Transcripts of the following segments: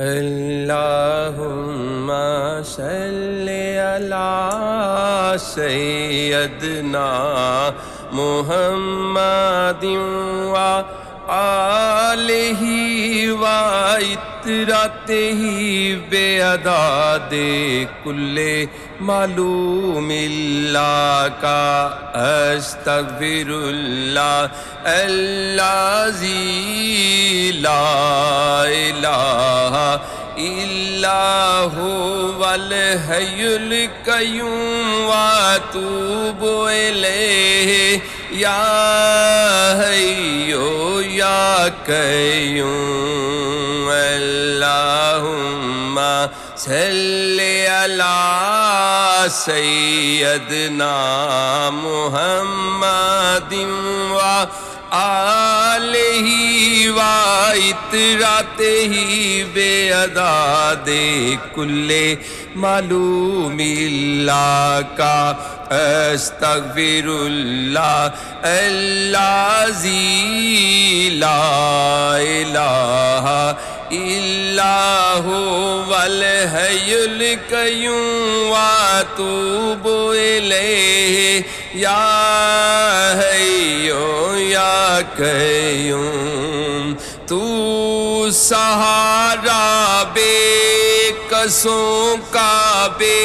اللہم صلی علی سیدنا محمد وآلہ وعطرتہ بعدد کل معلوم اللہ کا استغفر اللہ الذی لا الہ الا هو الحی القیوم واتوب الیہ یا حی یا قیوم اللہم صلی علی سیدنا محمد وآلہ وعطرتہ بعدد کل معلوم اللہ کا استغفر اللہ الذی لا الہ الا هو الحی القیوم واتوب الیہ یا حی یا قیوم تو سہارا بے کسوں کا بے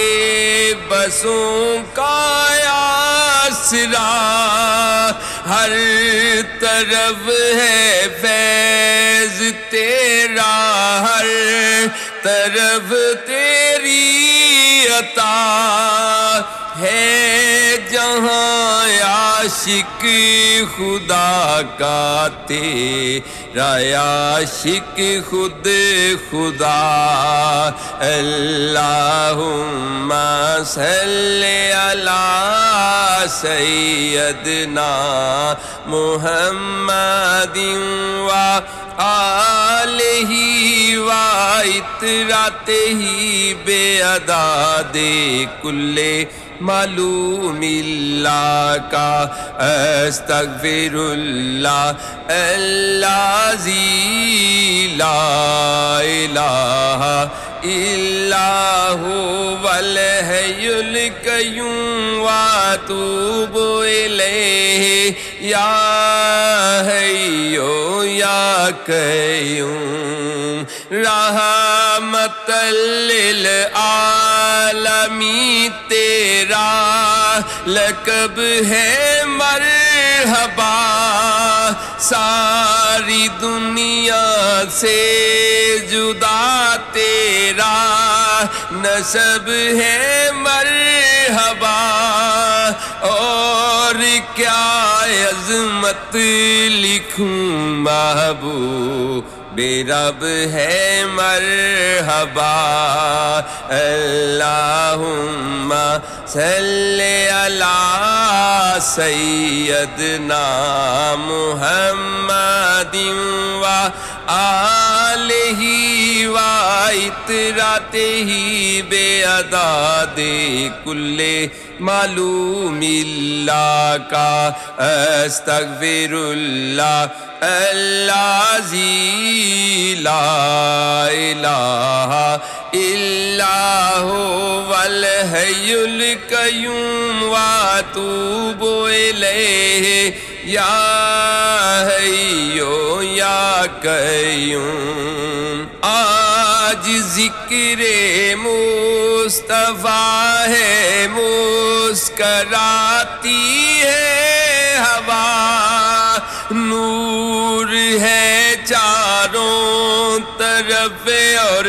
بسوں کا آسرا ہر طرف ہے فیض تیرا ہر طرف تیری عطا ہے جہاں عاشق خدا کا تیرا عاشق خود خدا اللہم صلی علی سیدنا محمد وآلہ وعطرتہ بعدد کل معلوم اللہ کا استغفر اللہ الذی لا الہ الا هو الحی القیوم واتوب الیہ یا حی یا قیوم رحمت للعالمین تیرا لقب ہے مرحبا ساری دنیا سے جدا تیرا نسب ہے مرحبا اور کیا عظمت لکھوں محبوب بے رب ہے مرحبا اللہم صلی علی سیدنا محمد وآلہ وعطرتہ بعدد کل معلوم اللہ کا استغفر اللہ الذی لا الہ الا هو الحی القیوم واتوب الیہ یا حی یا قیوم آج ذکر مصطفیٰ ہے مسکراتی ہے ہوا نور ہے چاروں طرف اور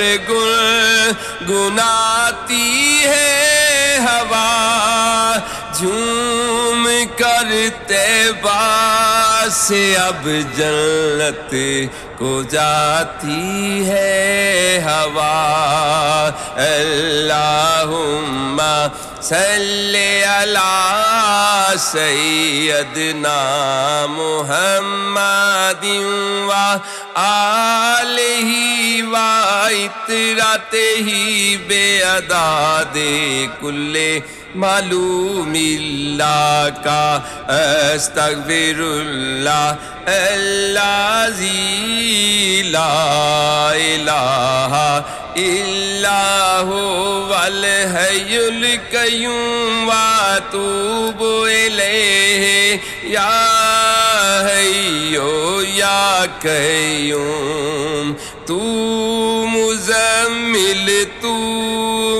گنگناتی ہے ہوا جھوم کر طیبہ سے اب جنت کو جاتی ہے ہوا اللہم صلی علی سیدنا محمد وآلہ وعطرتہ بعدد کل معلوم اللہ کا استغفر اللہ الذی لا الہ الا هو الحی القیوم واتوب الیہ یا حی یا قیوم تو مزمل تو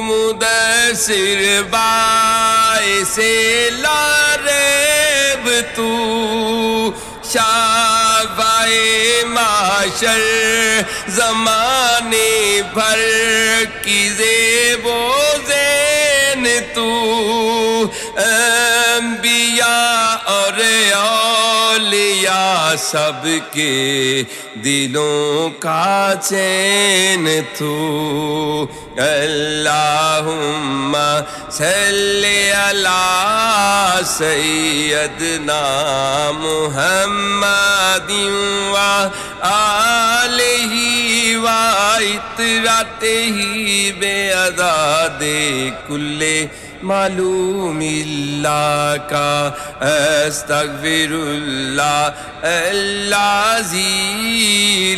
مدثر باعث لا ریب تو شافع معاشر زمانے بھر کی زیب و زین تو انبیاء اور اولیاء سب کے دلوں کا چین تو اللہم صلی علی سیدنا محمد وآلہ وعطرتہ بعدد کل معلوم اللہ کا استغفر اللہ الذی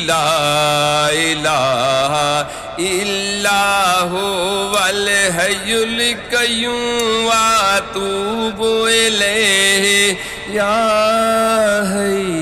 لا الہ الا هو الحی القیوم واتوب الیہ یا حی